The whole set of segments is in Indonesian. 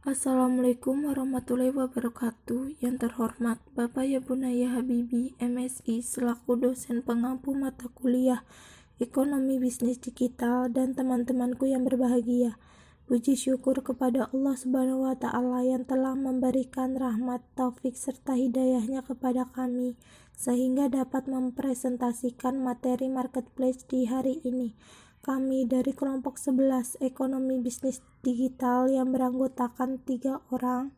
Assalamualaikum warahmatullahi wabarakatuh. Yang terhormat Bapak Ya Bunaya Habibie, MSI, selaku dosen pengampu mata kuliah Ekonomi Bisnis Digital dan teman-temanku yang berbahagia. Puji syukur kepada Allah Subhanahu wa Ta'ala yang telah memberikan rahmat, taufik serta hidayahnya kepada kami sehingga dapat mempresentasikan materi marketplace di hari ini. Kami dari kelompok 11 Ekonomi Bisnis Digital yang beranggotakan 3 orang.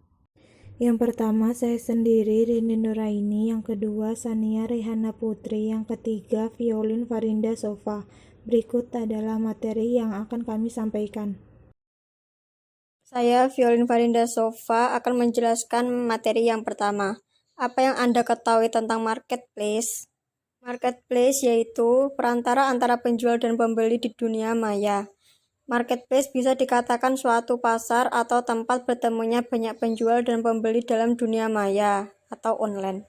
Yang pertama saya sendiri, Rini Nuraini. Yang kedua Sania Rehana Putri. Yang ketiga Violin Farinda Sofa. Berikut adalah materi yang akan kami sampaikan. Saya Violin Farinda Sofa akan menjelaskan materi yang pertama. Apa yang Anda ketahui tentang marketplace? Marketplace yaitu perantara antara penjual dan pembeli di dunia maya. Marketplace bisa dikatakan suatu pasar atau tempat bertemunya banyak penjual dan pembeli dalam dunia maya atau online.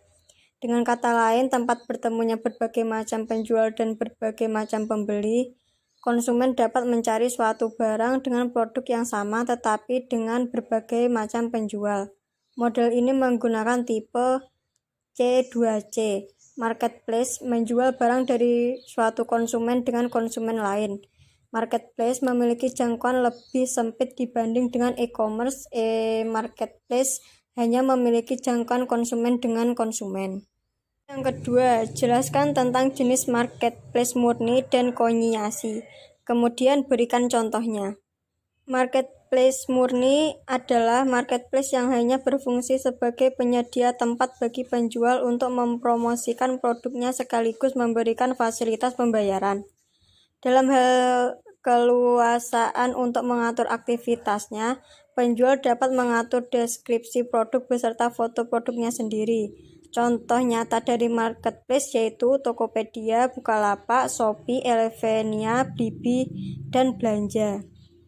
Dengan kata lain, tempat bertemunya berbagai macam penjual dan berbagai macam pembeli. Konsumen dapat mencari suatu barang dengan produk yang sama tetapi dengan berbagai macam penjual. Model ini menggunakan tipe C2C. Marketplace menjual barang dari suatu konsumen dengan konsumen lain. Marketplace memiliki jangkauan lebih sempit dibanding dengan e-commerce. Marketplace hanya memiliki jangkauan konsumen dengan konsumen. Yang kedua, jelaskan tentang jenis marketplace murni dan konyiasi. Kemudian berikan contohnya. Marketplace murni adalah marketplace yang hanya berfungsi sebagai penyedia tempat bagi penjual untuk mempromosikan produknya sekaligus memberikan fasilitas pembayaran. Dalam hal keluasaan untuk mengatur aktivitasnya, penjual dapat mengatur deskripsi produk beserta foto produknya sendiri. Contoh nyata dari marketplace yaitu Tokopedia, Bukalapak, Shopee, Elevenia, Blibli, dan Belanja.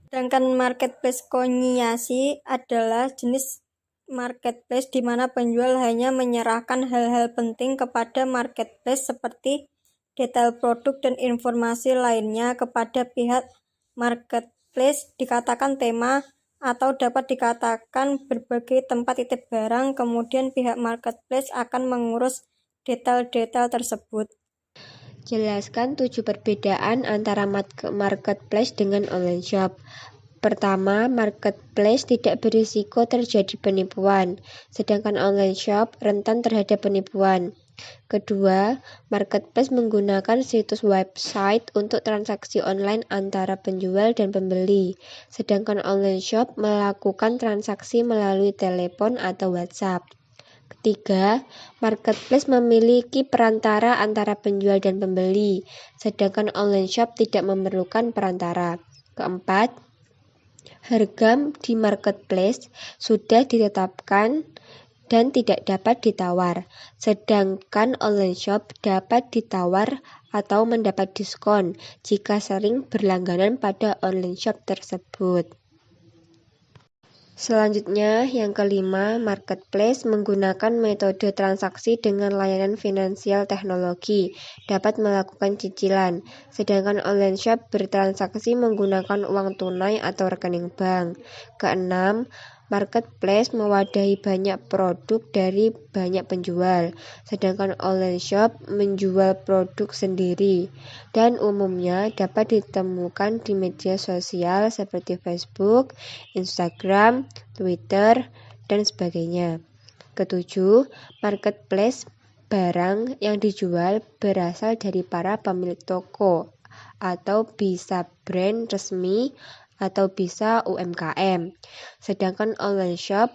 Sedangkan marketplace konyiasi adalah jenis marketplace di mana penjual hanya menyerahkan hal-hal penting kepada marketplace seperti detail produk dan informasi lainnya kepada pihak marketplace, dikatakan tema atau dapat dikatakan berbagai tempat titip barang, kemudian pihak marketplace akan mengurus detail-detail tersebut. Jelaskan 7 perbedaan antara marketplace dengan online shop. Pertama, marketplace tidak berisiko terjadi penipuan, sedangkan online shop rentan terhadap penipuan. Kedua, marketplace menggunakan situs website untuk transaksi online antara penjual dan pembeli, sedangkan online shop melakukan transaksi melalui telepon atau WhatsApp. Ketiga, marketplace memiliki perantara antara penjual dan pembeli, sedangkan online shop tidak memerlukan perantara. Keempat, harga di marketplace sudah ditetapkan dan tidak dapat ditawar, sedangkan online shop dapat ditawar atau mendapat diskon jika sering berlangganan pada online shop tersebut. Selanjutnya, yang kelima, marketplace menggunakan metode transaksi dengan layanan finansial teknologi, dapat melakukan cicilan, sedangkan online shop bertransaksi menggunakan uang tunai atau rekening bank. Keenam, marketplace mewadahi banyak produk dari banyak penjual, sedangkan online shop menjual produk sendiri dan umumnya dapat ditemukan di media sosial seperti Facebook, Instagram, Twitter, dan sebagainya. Ketujuh, marketplace barang yang dijual berasal dari para pemilik toko atau bisa brand resmi atau bisa UMKM. Sedangkan online shop,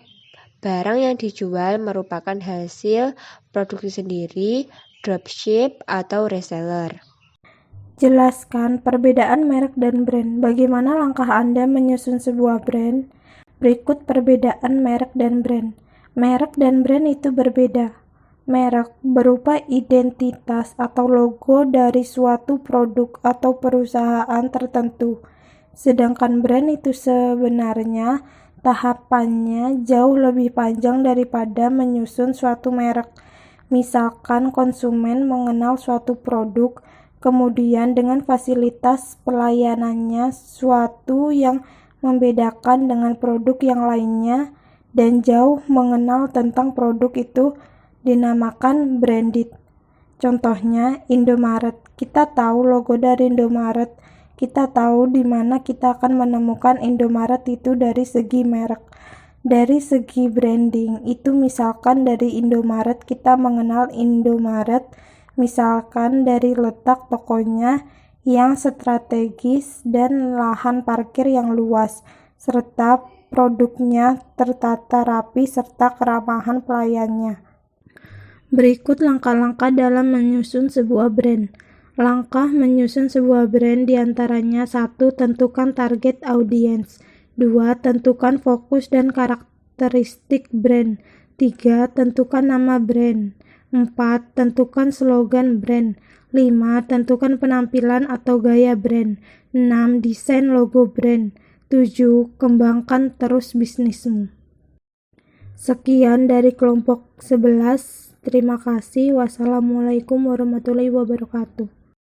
barang yang dijual merupakan hasil produksi sendiri, dropship atau reseller. Jelaskan perbedaan merek dan brand. Bagaimana langkah Anda menyusun sebuah brand? Berikut perbedaan merek dan brand. Merek dan brand itu berbeda. Merek berupa identitas atau logo dari suatu produk atau perusahaan tertentu. Sedangkan brand itu sebenarnya tahapannya jauh lebih panjang daripada menyusun suatu merek. Misalkan konsumen mengenal suatu produk, kemudian dengan fasilitas pelayanannya suatu yang membedakan dengan produk yang lainnya, dan jauh mengenal tentang produk itu dinamakan branded. Contohnya, Indomaret. Kita tahu logo dari Indomaret. Kita tahu di mana kita akan menemukan Indomaret itu dari segi merek. Dari segi branding, itu misalkan dari Indomaret kita mengenal Indomaret, misalkan dari letak tokonya yang strategis dan lahan parkir yang luas, serta produknya tertata rapi serta keramahan pelayannya. Berikut langkah-langkah dalam menyusun sebuah brand. Langkah menyusun sebuah brand diantaranya 1. Tentukan target audiens. 2. Tentukan fokus dan karakteristik brand. 3. Tentukan nama brand. 4. Tentukan slogan brand. 5. Tentukan penampilan atau gaya brand. 6. Desain logo brand. 7. Kembangkan terus bisnismu. Sekian dari kelompok 11. Terima kasih. Wassalamualaikum warahmatullahi wabarakatuh.